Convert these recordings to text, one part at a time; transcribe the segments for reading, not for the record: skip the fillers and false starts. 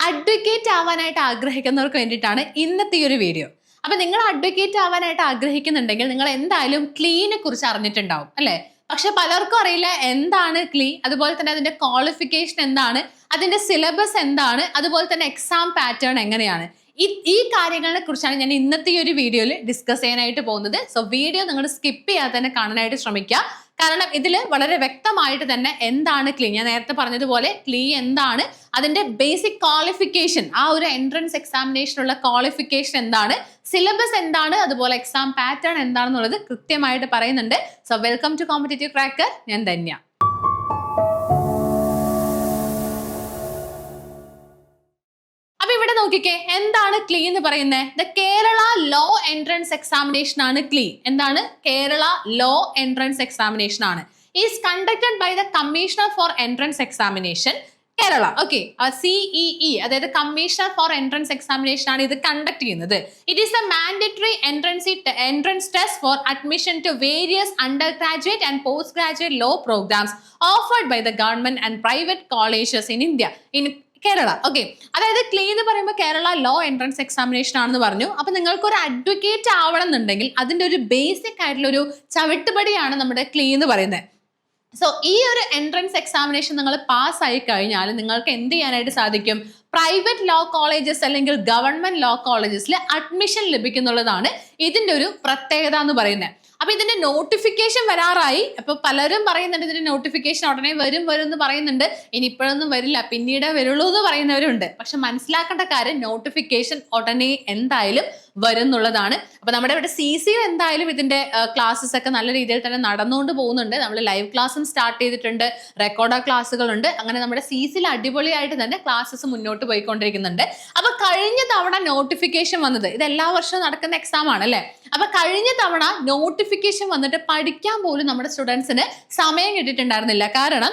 Advocate ആവാനായിട്ട് ആഗ്രഹിക്കുന്നവർക്ക് വേണ്ടിയിട്ടാണ് ഇന്നത്തെ ഈ ഒരു വീഡിയോ. അപ്പൊ നിങ്ങൾ അഡ്വക്കേറ്റ് ആവാനായിട്ട് ആഗ്രഹിക്കുന്നുണ്ടെങ്കിൽ നിങ്ങൾ എന്തായാലും ക്ലീനെ കുറിച്ച് അറിഞ്ഞിട്ടുണ്ടാവും അല്ലെ? പക്ഷെ പലർക്കും അറിയില്ല എന്താണ് ക്ലീ, അതുപോലെ തന്നെ അതിന്റെ ക്വാളിഫിക്കേഷൻ എന്താണ്, അതിന്റെ സിലബസ് എന്താണ്, അതുപോലെ തന്നെ എക്സാം പാറ്റേൺ എങ്ങനെയാണ്. ഈ കാര്യങ്ങളെ കുറിച്ചാണ് ഞാൻ ഇന്നത്തെ ഈ ഒരു വീഡിയോയിൽ ഡിസ്കസ് ചെയ്യാനായിട്ട് പോകുന്നത്. സോ വീഡിയോ നിങ്ങൾ സ്കിപ്പ് ചെയ്യാതെ തന്നെ കാണാനായിട്ട് ശ്രമിക്കുക. കാരണം ഇതിൽ വളരെ വ്യക്തമായിട്ട് തന്നെ എന്താണ് ക്ലീ, ഞാൻ നേരത്തെ പറഞ്ഞതുപോലെ ക്ലീ എന്താണ്, അതിന്റെ ബേസിക് ക്വാളിഫിക്കേഷൻ, ആ ഒരു എൻട്രൻസ് എക്സാമിനേഷനുള്ള ക്വാളിഫിക്കേഷൻ എന്താണ്, സിലബസ് എന്താണ്, അതുപോലെ എക്സാം പാറ്റേൺ എന്താണെന്നുള്ളത് കൃത്യമായിട്ട് പറയുന്നുണ്ട്. So welcome to competitive cracker. ഞാൻ ധന്യ. ഇവിടെ നോക്കിക്കേ, എന്താണ് ക്ലീ എന്ന് പറയുന്നത്? The Kerala law entrance examination ആണ് ക്ലീ. എന്താണ്? കേരള ലോ എൻട്രൻസ് എക്സാമിനേഷൻ ആണ്. Is conducted by the commissioner for entrance examination Kerala. Okay, CEE, അതായത് കമ്മീഷണർ ഫോർ എൻട്രൻസ് എക്സാമിനേഷൻ ആണ് ഇത് കണ്ടക്ട് ചെയ്യുന്നത്. It is a mandatory entrance test for admission to various undergraduate and post graduate law programs offered by the government and private colleges in India in Kerala. Okay, അതായത് KLEE എന്ന് പറയുമ്പോൾ Kerala law entrance examination ആണെന്ന് പറഞ്ഞു. അപ്പൊ നിങ്ങൾക്ക് ഒരു advocate ആവണം എന്നുണ്ടെങ്കിൽ അതിന്റെ ഒരു ബേസിക് ആയിട്ടുള്ള ഒരു ചവിട്ടുപടിയാണ് നമ്മുടെ ക്ലീ എന്ന് പറയുന്നത്. സോ ഈ ഒരു എൻട്രൻസ് എക്സാമിനേഷൻ നിങ്ങൾ പാസ് ആയി കഴിഞ്ഞാൽ നിങ്ങൾക്ക് എന്ത് ചെയ്യാനായിട്ട് സാധിക്കും? പ്രൈവറ്റ് ലോ കോളേജസ് അല്ലെങ്കിൽ ഗവൺമെന്റ് ലോ കോളേജസിൽ അഡ്മിഷൻ ലഭിക്കുന്നുള്ളതാണ് ഇതിന്റെ ഒരു പ്രത്യേകത എന്ന് പറയുന്നത്. അപ്പൊ ഇതിന്റെ നോട്ടിഫിക്കേഷൻ വരാറായി. അപ്പൊ പലരും പറയുന്നുണ്ട് ഇതിന്റെ നോട്ടിഫിക്കേഷൻ ഉടനെ വരും എന്ന് പറയുന്നുണ്ട്. ഇനി ഇപ്പോഴൊന്നും വരില്ല, പിന്നീട് വരുള്ളൂ എന്ന് പറയുന്നവരുണ്ട്. പക്ഷെ മനസ്സിലാക്കേണ്ട കാര്യം, നോട്ടിഫിക്കേഷൻ ഉടനെ എന്തായാലും വരുന്നുള്ളതാണ്. അപ്പൊ നമ്മുടെ ഇവിടെ CC എന്തായാലും ഇതിന്റെ ക്ലാസ്സസ് ഒക്കെ നല്ല രീതിയിൽ തന്നെ നടന്നുകൊണ്ട് പോകുന്നുണ്ട്. നമ്മൾ ലൈവ് ക്ലാസ്സും സ്റ്റാർട്ട് ചെയ്തിട്ടുണ്ട്, റെക്കോർഡ് ക്ലാസ്സുകളുണ്ട്. അങ്ങനെ നമ്മുടെ CCയിൽ അടിപൊളിയായിട്ട് തന്നെ ക്ലാസ്സസ് മുന്നോട്ട് പോയിക്കൊണ്ടിരിക്കുന്നുണ്ട്. അപ്പൊ കഴിഞ്ഞ തവണ നോട്ടിഫിക്കേഷൻ വന്നത്, ഇത് എല്ലാ വർഷവും നടക്കുന്ന എക്സാം ആണ് അല്ലെ? അപ്പൊ കഴിഞ്ഞ തവണ നോട്ടിഫിക്കേഷൻ വന്നിട്ട് പഠിക്കാൻ പോലും നമ്മുടെ സ്റ്റുഡൻസിന് സമയം കിട്ടിയിട്ടുണ്ടായിരുന്നില്ല. കാരണം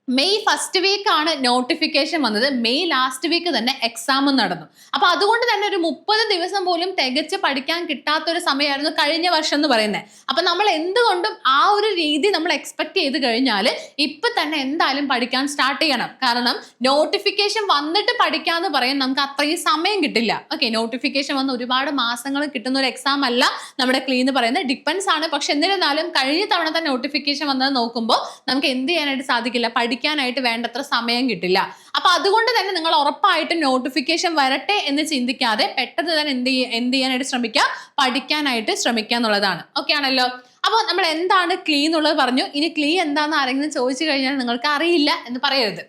മെയ് ഫസ്റ്റ് വീക്ക് ആണ് നോട്ടിഫിക്കേഷൻ വന്നത്, മെയ് ലാസ്റ്റ് വീക്ക് തന്നെ എക്സാം നടന്നു. അപ്പൊ അതുകൊണ്ട് തന്നെ ഒരു 30 ദിവസം പോലും തികച്ച് പഠിക്കാൻ കിട്ടാത്തൊരു സമയമായിരുന്നു കഴിഞ്ഞ വർഷം എന്ന് പറയുന്നത്. അപ്പൊ നമ്മൾ എന്തുകൊണ്ടും ആ ഒരു രീതി നമ്മൾ എക്സ്പെക്ട് ചെയ്ത് കഴിഞ്ഞാൽ ഇപ്പൊ തന്നെ എന്തായാലും പഠിക്കാൻ സ്റ്റാർട്ട് ചെയ്യണം. കാരണം നോട്ടിഫിക്കേഷൻ വന്നിട്ട് പഠിക്കാന്ന് പറയാൻ നമുക്ക് അത്രയും സമയം കിട്ടില്ല. ഓക്കെ, നോട്ടിഫിക്കേഷൻ വന്ന് ഒരുപാട് മാസങ്ങൾ കിട്ടുന്ന ഒരു എക്സാം അല്ല നമ്മുടെ ക്ലീ എന്ന് പറയുന്നത്, ഡിപ്പെൻസ് ആണ്. പക്ഷെ എന്നിരുന്നാലും കഴിഞ്ഞ തവണത്തെ നോട്ടിഫിക്കേഷൻ വന്നത് നോക്കുമ്പോൾ നമുക്ക് എന്ത് ചെയ്യാനായിട്ട് സാധിക്കില്ല, പഠിക്കാനായിട്ട് വേണ്ടത്ര സമയം കിട്ടില്ല. അപ്പൊ അതുകൊണ്ട് തന്നെ നിങ്ങൾ ഉറപ്പായിട്ടും നോട്ടിഫിക്കേഷൻ വരട്ടെ എന്ന് ചിന്തിക്കാതെ പെട്ടെന്ന് തന്നെ എന്ത് ചെയ്യാനായിട്ട് ശ്രമിക്കുക, പഠിക്കാനായിട്ട് ശ്രമിക്കുക എന്നുള്ളതാണ്. ഓക്കെ ആണല്ലോ? അപ്പോൾ നമ്മൾ എന്താണ് ക്ലീ എന്നുള്ളത് പറഞ്ഞു. ഇനി ക്ലീ എന്താണെന്ന് ആരെങ്കിലും ചോദിച്ചു കഴിഞ്ഞാൽ നിങ്ങൾക്ക് അറിയില്ല എന്ന് പറയരുത്.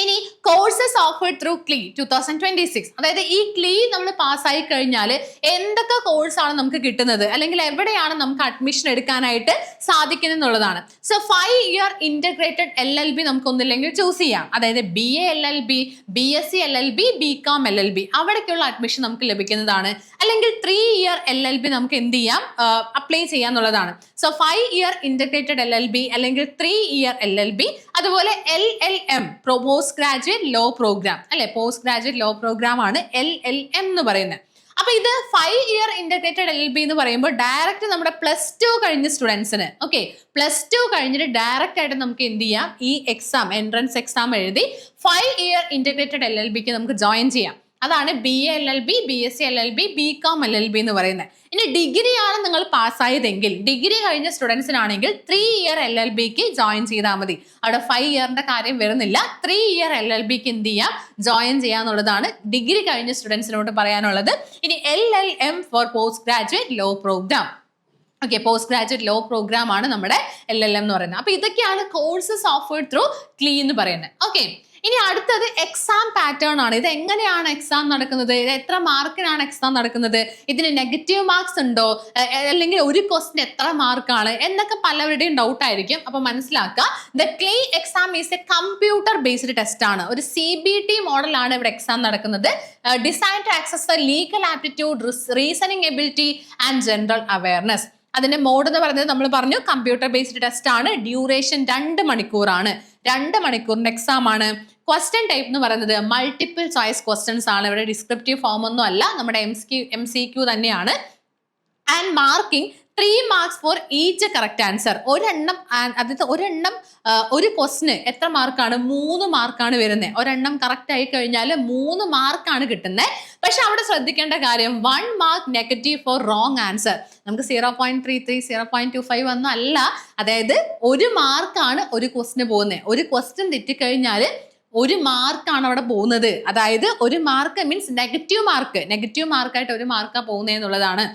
ഇനി കോഴ്സസ് ഓഫേർഡ് ത്രൂ ക്ലീ 2026, അതായത് ഈ ക്ലീ നമ്മൾ പാസ്സായി കഴിഞ്ഞാൽ എന്തൊക്കെ കോഴ്സാണ് നമുക്ക് കിട്ടുന്നത്, അല്ലെങ്കിൽ എവിടെയാണ് നമുക്ക് അഡ്മിഷൻ എടുക്കാനായിട്ട് സാധിക്കുന്നത് എന്നുള്ളതാണ്. സോ 5 ഇയർ ഇന്റഗ്രേറ്റഡ് LLB നമുക്ക് ഒന്നില്ലെങ്കിൽ ചൂസ് ചെയ്യാം. അതായത് BA LLB, BSc LLB, BCom LLB, അവിടേക്കുള്ള അഡ്മിഷൻ നമുക്ക് ലഭിക്കുന്നതാണ്. അല്ലെങ്കിൽ 3 ഇയർ LLB നമുക്ക് എന്ത് ചെയ്യാം, അപ്ലൈ ചെയ്യാന്നുള്ളതാണ്. സോ 5 ഇയർ ഇന്റഗ്രേറ്റഡ് LLB അല്ലെങ്കിൽ 3 ഇയർ LLB, അതുപോലെ LLM post graduate law programme അല്ലെ? പോസ്റ്റ് ഗ്രാജുവേറ്റ് ലോ പ്രോഗ്രാം ആണ് LLM എന്ന് പറയുന്നത്. അപ്പൊ ഇത് 5 ഇയർ ഇന്റഗ്രേറ്റഡ് LLB എന്ന് പറയുമ്പോൾ ഡയറക്റ്റ് നമ്മുടെ +2 കഴിഞ്ഞ സ്റ്റുഡൻസിന്, ഓക്കെ, +2 കഴിഞ്ഞിട്ട് ഡയറക്റ്റ് ആയിട്ട് നമുക്ക് എന്ത് ചെയ്യാം, ഈ എക്സാം എൻട്രൻസ് എക്സാം എഴുതി 5 ഇയർ ഇന്റഗ്രേറ്റഡ് LLBക്ക് നമുക്ക് ജോയിൻ ചെയ്യാം. അതാണ് BA LLB, BSc LLB, BCom LLB എന്ന് പറയുന്നത്. ഇനി ഡിഗ്രി ആണ് നിങ്ങൾ പാസ്സായതെങ്കിൽ, ഡിഗ്രി കഴിഞ്ഞ സ്റ്റുഡൻസിനാണെങ്കിൽ 3 ഇയർ LLBക്ക് ജോയിൻ ചെയ്താൽ മതി. അവിടെ 5 ഇയറിന്റെ കാര്യം വരുന്നില്ല. 3 ഇയർ LLBക്ക് എന്ത് ചെയ്യാം, ജോയിൻ ചെയ്യാന്നുള്ളതാണ് ഡിഗ്രി കഴിഞ്ഞ സ്റ്റുഡൻസിനോട് പറയാനുള്ളത്. ഇനി LLM for post graduate law program. Okay, post graduate law programme ആണ് നമ്മുടെ LLM എന്ന് പറയുന്നത്. അപ്പൊ ഇതൊക്കെയാണ് കോഴ്സസ് ഓഫേർഡ് ത്രൂ ക്ലീ എന്ന് പറയുന്നത്. ഓക്കെ, ഇനി അടുത്തത് എക്സാം പാറ്റേൺ ആണ്. ഇത് എങ്ങനെയാണ് എക്സാം നടക്കുന്നത്, ഇത് എത്ര മാർക്കിനാണ് എക്സാം നടക്കുന്നത്, ഇതിന് നെഗറ്റീവ് മാർക്സ് ഉണ്ടോ, അല്ലെങ്കിൽ ഒരു ക്വസ്റ്റ്യൻ എത്ര മാർക്കാണ് എന്നൊക്കെ പലരുടെയും ഡൗട്ട് ആയിരിക്കും. അപ്പൊ മനസ്സിലാക്കുക, the KLEE exam is a computer based test ആണ്. ഒരു CBT മോഡലാണ് ഇവിടെ എക്സാം നടക്കുന്നത്. Design to assess the legal aptitude, reasoning ability and general awareness. അതിന്റെ മോഡ് എന്ന് പറയുന്നത് നമ്മൾ പറഞ്ഞു കമ്പ്യൂട്ടർ ബേസ്ഡ് ടെസ്റ്റ് ആണ്. ഡ്യൂറേഷൻ 2 മണിക്കൂറാണ്. 2 മണിക്കൂറിന്റെ എക്സാം ആണ്. ക്വസ്റ്റ്യൻ ടൈപ്പ് എന്ന് പറയുന്നത് മൾട്ടിപ്പിൾ ചോയ്സ് ക്വസ്റ്റ്യൻസ് ആണ്. ഇവിടെ ഡിസ്ക്രിപ്റ്റീവ് ഫോം ഒന്നും അല്ല, നമ്മുടെ MCQ തന്നെയാണ്. And marking 3 marks for each correct answer. ഒരെണ്ണം ഒരു ക്വസ്റ്റിന് എത്ര മാർക്കാണ്? 3 മാർക്കാണ് വരുന്നത്. ഒരെണ്ണം കറക്റ്റ് ആയി കഴിഞ്ഞാൽ 3 മാർക്കാണ് കിട്ടുന്നത്. പക്ഷെ അവിടെ ശ്രദ്ധിക്കേണ്ട കാര്യം 1 mark negative for wrong answer. നമുക്ക് 0.33 0.25 ഒന്നും അല്ല. അതായത് 1 മാർക്കാണ് ഒരു ക്വസ്റ്റിന് പോകുന്നത്. ഒരു ക്വസ്റ്റ്യൻ തെറ്റിക്കഴിഞ്ഞാൽ 1 മാർക്കാണ് അവിടെ പോകുന്നത്. അതായത് 1 മാർക്ക് മീൻസ് നെഗറ്റീവ് മാർക്കായിട്ട് 1 മാർക്കാണ് പോകുന്നത് എന്നുള്ളതാണ്.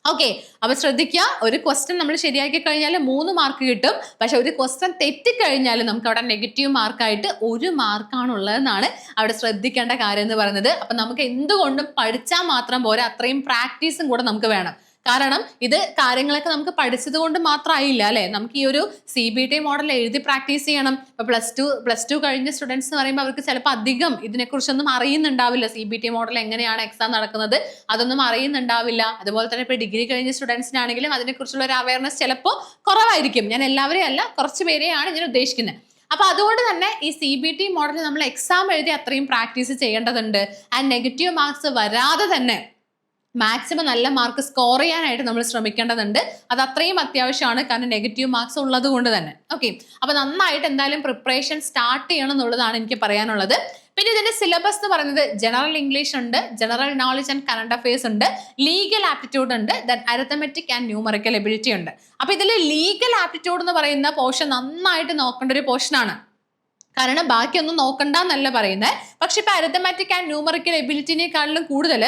ഓക്കെ, അപ്പൊ ശ്രദ്ധിക്കുക, ഒരു ക്വസ്റ്റ്യൻ നമ്മൾ ശരിയാക്കി കഴിഞ്ഞാൽ 3 മാർക്ക് കിട്ടും. പക്ഷെ ഒരു ക്വസ്റ്റ്യൻ തെറ്റിക്കഴിഞ്ഞാൽ നമുക്ക് അവിടെ നെഗറ്റീവ് മാർക്കായിട്ട് 1 മാർക്കാണ് ഉള്ളതെന്നാണ് അവിടെ ശ്രദ്ധിക്കേണ്ട കാര്യം എന്ന് പറയുന്നത്. അപ്പൊ നമുക്ക് എന്തുകൊണ്ടും പഠിച്ചാൽ മാത്രം പോരാ, അത്രയും പ്രാക്ടീസും കൂടെ നമുക്ക് വേണം. കാരണം ഇത് കാര്യങ്ങളൊക്കെ നമുക്ക് പഠിച്ചത് കൊണ്ട് മാത്രമായില്ല അല്ലെ. നമുക്ക് ഈ ഒരു CBT മോഡൽ എഴുതി പ്രാക്ടീസ് ചെയ്യണം. ഇപ്പൊ പ്ലസ് ടു കഴിഞ്ഞ സ്റ്റുഡൻസ് എന്ന് പറയുമ്പോൾ അവർക്ക് ചിലപ്പോൾ അധികം ഇതിനെക്കുറിച്ചൊന്നും അറിയുന്നുണ്ടാവില്ല. CBT മോഡൽ എങ്ങനെയാണ് എക്സാം നടക്കുന്നത് അതൊന്നും അറിയുന്നുണ്ടാവില്ല. അതുപോലെ തന്നെ ഇപ്പൊ ഡിഗ്രി കഴിഞ്ഞ സ്റ്റുഡൻസിനാണെങ്കിലും അതിനെക്കുറിച്ചുള്ള ഒരു അവയർനെസ് ചിലപ്പോൾ കുറവായിരിക്കും. ഞാൻ എല്ലാവരെയും അല്ല, കുറച്ച് പേരെയാണ് ഞാൻ ഉദ്ദേശിക്കുന്നത്. അപ്പൊ അതുകൊണ്ട് തന്നെ ഈ CBT മോഡൽ നമ്മൾ എക്സാം എഴുതി അത്രയും പ്രാക്ടീസ് ചെയ്യേണ്ടതുണ്ട്. ആൻഡ് നെഗറ്റീവ് മാർക്സ് വരാതെ തന്നെ മാക്സിമം നല്ല മാർക്ക് സ്കോർ ചെയ്യാനായിട്ട് നമ്മൾ ശ്രമിക്കേണ്ടതുണ്ട്. അത് അത്രയും അത്യാവശ്യമാണ്, കാരണം നെഗറ്റീവ് മാർക്സ് ഉള്ളത് കൊണ്ട് തന്നെ. ഓക്കെ, അപ്പൊ നന്നായിട്ട് എന്തായാലും പ്രിപ്പറേഷൻ സ്റ്റാർട്ട് ചെയ്യണം എന്നുള്ളതാണ് എനിക്ക് പറയാനുള്ളത്. പിന്നെ ഇതിന്റെ സിലബസ് എന്ന് പറയുന്നത് ജനറൽ ഇംഗ്ലീഷ് ഉണ്ട്, general knowledge and current affairs ഉണ്ട്, ലീഗൽ ആപ്റ്റിറ്റ്യൂഡ് ഉണ്ട്, then arithmetic and numerical ability ഉണ്ട്. അപ്പൊ ഇതിൽ ലീഗൽ ആപ്റ്റിറ്റ്യൂഡ് എന്ന് പറയുന്ന പോർഷൻ നന്നായിട്ട് നോക്കേണ്ട ഒരു പോർഷനാണ്. കാരണം ബാക്കിയൊന്നും നോക്കണ്ട എന്നല്ല പറയുന്നത്. പക്ഷെ ഇപ്പൊ അരിത്തമെറ്റിക് ആൻഡ് ന്യൂമറിക്കൽ എബിലിറ്റിനെക്കാളും കൂടുതൽ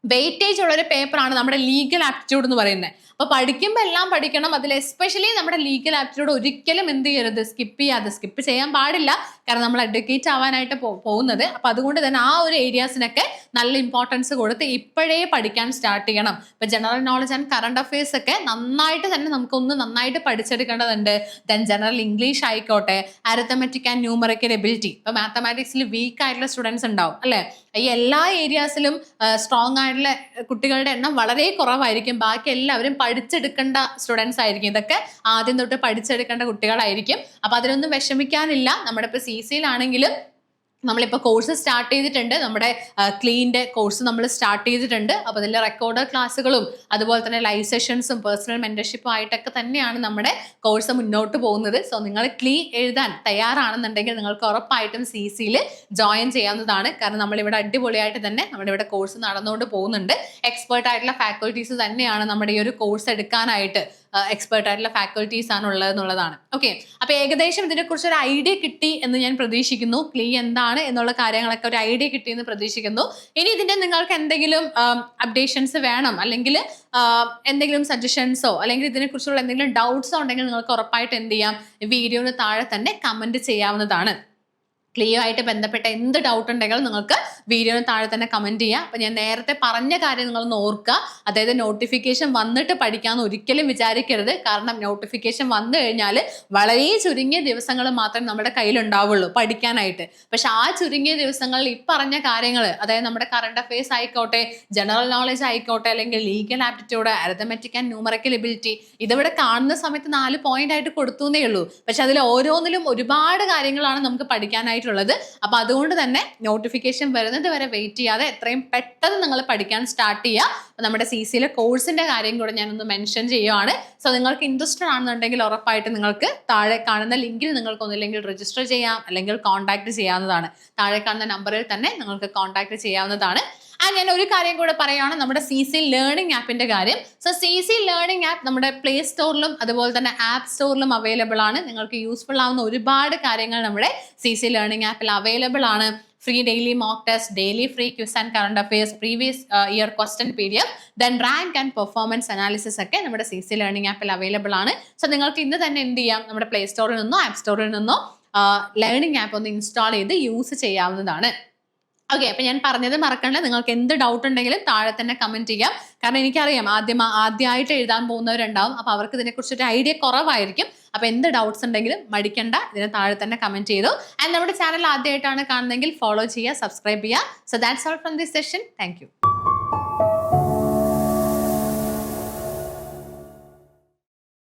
വെയിറ്റേജ് ഉള്ള ഒരു പേപ്പറാണ് നമ്മുടെ ലീഗൽ ആപ്റ്റിറ്റ്യൂഡ് എന്ന് പറയുന്നത്. അപ്പൊ പഠിക്കുമ്പോൾ എല്ലാം പഠിക്കണം. അതിൽ എസ്പെഷ്യലി നമ്മുടെ ലീഗൽ ആപ്റ്റിറ്റ്യൂഡ് ഒരിക്കലും എന്ത് ചെയ്യരുത്, സ്കിപ്പ് ചെയ്യാൻ പാടില്ല. കാരണം നമ്മൾ അഡ്വക്കേറ്റ് ആവാനായിട്ട് പോകുന്നത്. അപ്പൊ അതുകൊണ്ട് തന്നെ ആ ഒരു ഏരിയാസിനൊക്കെ നല്ല ഇമ്പോർട്ടൻസ് കൊടുത്ത് ഇപ്പോഴേ പഠിക്കാൻ സ്റ്റാർട്ട് ചെയ്യണം. ഇപ്പൊ general knowledge and current affairs ഒക്കെ നന്നായിട്ട് തന്നെ നമുക്കൊന്ന് നന്നായിട്ട് പഠിച്ചെടുക്കേണ്ടതുണ്ട്. ദെൻ ജനറൽ ഇംഗ്ലീഷ് ആയിക്കോട്ടെ, അരിത്തമെറ്റിക് ആൻഡ് ന്യൂമറിക്കൽ എബിലിറ്റി. ഇപ്പൊ മാത്തമാറ്റിക്സിൽ വീക്ക് ആയിട്ടുള്ള സ്റ്റുഡൻസ് ഉണ്ടാവും അല്ലെ. ഈ എല്ലാ ഏരിയാസിലും സ്ട്രോങ് ആയിട്ടുള്ള കുട്ടികളുടെ എണ്ണം വളരെ കുറവായിരിക്കും. ബാക്കി എല്ലാവരും പഠിച്ചെടുക്കേണ്ട സ്റ്റുഡൻസ് ആയിരിക്കും. ഇതൊക്കെ ആദ്യം തൊട്ട് പഠിച്ചെടുക്കേണ്ട കുട്ടികളായിരിക്കും. അപ്പൊ അതിനൊന്നും വിഷമിക്കാനില്ല. നമ്മുടെ ഇപ്പൊ CCയിലാണെങ്കിലും നമ്മളിപ്പോൾ കോഴ്സ് സ്റ്റാർട്ട് ചെയ്തിട്ടുണ്ട്. നമ്മുടെ ക്ലീൻ്റെ കോഴ്സ് നമ്മൾ സ്റ്റാർട്ട് ചെയ്തിട്ടുണ്ട്. അപ്പോൾ അതിൽ റെക്കോർഡ് ക്ലാസ്സുകളും അതുപോലെ തന്നെ ലൈവ് സെഷൻസും പേഴ്സണൽ മെന്റർഷിപ്പും ആയിട്ടൊക്കെ തന്നെയാണ് നമ്മുടെ കോഴ്സ് മുന്നോട്ട് പോകുന്നത്. സോ നിങ്ങൾ എഴുതാൻ തയ്യാറാണെന്നുണ്ടെങ്കിൽ നിങ്ങൾക്ക് ഉറപ്പായിട്ടും CCയിൽ ജോയിൻ ചെയ്യാവുന്നതാണ്. കാരണം നമ്മളിവിടെ അടിപൊളിയായിട്ട് തന്നെ നമ്മുടെ ഇവിടെ കോഴ്സ് നടന്നുകൊണ്ട് പോകുന്നുണ്ട്. എക്സ്പേർട്ട് ആയിട്ടുള്ള ഫാക്കൽറ്റീസ് തന്നെയാണ് നമ്മുടെ ഈ ഒരു കോഴ്സ് എടുക്കാനായിട്ട് എക്സ്പേർട്ട് ആയിട്ടുള്ള ഫാക്കൽറ്റീസ് ആണ് ഉള്ളത് എന്നുള്ളതാണ്. ഓക്കെ, അപ്പൊ ഏകദേശം ഇതിനെക്കുറിച്ച് ഒരു ഐഡിയ കിട്ടി എന്ന് ഞാൻ പ്രതീക്ഷിക്കുന്നു. ക്ലീ എന്താണ് എന്നുള്ള കാര്യങ്ങളൊക്കെ ഒരു ഐഡിയ കിട്ടി എന്ന് പ്രതീക്ഷിക്കുന്നു. ഇനി ഇതിന്റെ നിങ്ങൾക്ക് എന്തെങ്കിലും അപ്ഡേഷൻസ് വേണം, അല്ലെങ്കിൽ എന്തെങ്കിലും സജഷൻസോ അല്ലെങ്കിൽ ഇതിനെക്കുറിച്ചുള്ള എന്തെങ്കിലും ഡൗട്ട്സോ ഉണ്ടെങ്കിൽ നിങ്ങൾക്ക് ഉറപ്പായിട്ട് എന്ത് ചെയ്യാം, വീഡിയോന് താഴെ തന്നെ കമന്റ് ചെയ്യാവുന്നതാണ്. ക്ലിയോ ആയിട്ട് ബന്ധപ്പെട്ട എന്ത് ഡൗട്ട് ഉണ്ടെങ്കിലും നിങ്ങൾക്ക് വീഡിയോന് താഴെ തന്നെ കമന്റ് ചെയ്യാം. അപ്പൊ ഞാൻ നേരത്തെ പറഞ്ഞ കാര്യം നിങ്ങളൊന്ന് ഓർക്കുക. അതായത് നോട്ടിഫിക്കേഷൻ വന്നിട്ട് പഠിക്കാമെന്ന് ഒരിക്കലും വിചാരിക്കരുത്. കാരണം നോട്ടിഫിക്കേഷൻ വന്നു കഴിഞ്ഞാൽ വളരെ ചുരുങ്ങിയ ദിവസങ്ങൾ മാത്രമേ നമ്മുടെ കയ്യിലുണ്ടാവുള്ളൂ പഠിക്കാനായിട്ട്. പക്ഷെ ആ ചുരുങ്ങിയ ദിവസങ്ങളിൽ ഈ പറഞ്ഞ കാര്യങ്ങൾ, അതായത് നമ്മുടെ കറണ്ട് അഫയേഴ്സ് ആയിക്കോട്ടെ, ജനറൽ നോളജ് ആയിക്കോട്ടെ, അല്ലെങ്കിൽ legal aptitude, arithmetic and numerical ability, ഇതിവിടെ കാണുന്ന സമയത്ത് 4 പോയിന്റ് ആയിട്ട് കൊടുത്തേ ഉള്ളൂ. പക്ഷെ അതിൽ ഓരോന്നിലും ഒരുപാട് കാര്യങ്ങളാണ് നമുക്ക് പഠിക്കാനായിട്ടുള്ളത്. അപ്പൊ അതുകൊണ്ട് തന്നെ നോട്ടിഫിക്കേഷൻ വരുന്നത് വരെ വെയിറ്റ് ചെയ്യാതെ എത്രയും പെട്ടെന്ന് നിങ്ങൾ പഠിക്കാൻ സ്റ്റാർട്ട് ചെയ്യുക. നമ്മുടെ CCയിലെ കോഴ്സിന്റെ കാര്യം കൂടെ ഞാനൊന്ന് മെൻഷൻ ചെയ്യുവാണ്. സോ നിങ്ങൾക്ക് ഇൻട്രസ്റ്റഡ് ആണെന്നുണ്ടെങ്കിൽ ഉറപ്പായിട്ട് നിങ്ങൾക്ക് താഴെ കാണുന്ന ലിങ്കിൽ നിങ്ങൾക്ക് ഒന്നില്ലെങ്കിൽ രജിസ്റ്റർ ചെയ്യാം, അല്ലെങ്കിൽ കോൺടാക്ട് ചെയ്യാവുന്നതാണ്. താഴെ കാണുന്ന നമ്പറിൽ തന്നെ നിങ്ങൾക്ക് കോൺടാക്ട് ചെയ്യാവുന്നതാണ്. ഞാൻ ഒരു കാര്യം കൂടെ പറയുകയാണ്, നമ്മുടെ CC ലേണിംഗ് ആപ്പിന്റെ കാര്യം. സോ CC ലേണിംഗ് ആപ്പ് നമ്മുടെ പ്ലേ സ്റ്റോറിലും അതുപോലെ തന്നെ ആപ്പ് സ്റ്റോറിലും അവൈലബിൾ ആണ്. നിങ്ങൾക്ക് യൂസ്ഫുൾ ആവുന്ന ഒരുപാട് കാര്യങ്ങൾ നമ്മുടെ CC ലേണിംഗ് ആപ്പിൽ അവൈലബിൾ ആണ്. Free daily mock test, daily free quiz and current affairs, previous year question PDF, then rank and performance analysis ഒക്കെ നമ്മുടെ CC ലേണിംഗ് ആപ്പിൽ അവൈലബിൾ ആണ്. സോ നിങ്ങൾക്ക് ഇന്ന് തന്നെ എന്ത് ചെയ്യാം, നമ്മുടെ പ്ലേ സ്റ്റോറിൽ നിന്നോ ആപ്പ് സ്റ്റോറിൽ നിന്നോ ലേണിംഗ് ആപ്പ് ഒന്ന് ഇൻസ്റ്റാൾ ചെയ്ത് യൂസ് ചെയ്യാവുന്നതാണ്. ഓക്കെ, അപ്പൊ ഞാൻ പറഞ്ഞത് മറക്കണ്ട. നിങ്ങൾക്ക് എന്ത് ഡൗട്ട് ഉണ്ടെങ്കിലും താഴെ തന്നെ കമന്റ് ചെയ്യാം. കാരണം എനിക്കറിയാം ആദ്യമായിട്ട് എഴുതാൻ പോകുന്നവരുണ്ടാവും. അപ്പൊ അവർക്ക് ഇതിനെക്കുറിച്ചൊരു ഐഡിയ കുറവായിരിക്കും. അപ്പൊ എന്ത് ഡൗട്ട്സ് ഉണ്ടെങ്കിലും മടിക്കണ്ട, ഇതിന് താഴെ തന്നെ കമന്റ് ചെയ്തു. ആൻഡ് നമ്മുടെ ചാനൽ ആദ്യമായിട്ടാണ് കാണുന്നതെങ്കിൽ ഫോളോ ചെയ്യുക, സബ്സ്ക്രൈബ് ചെയ്യുക. So that's all from this session. Thank you.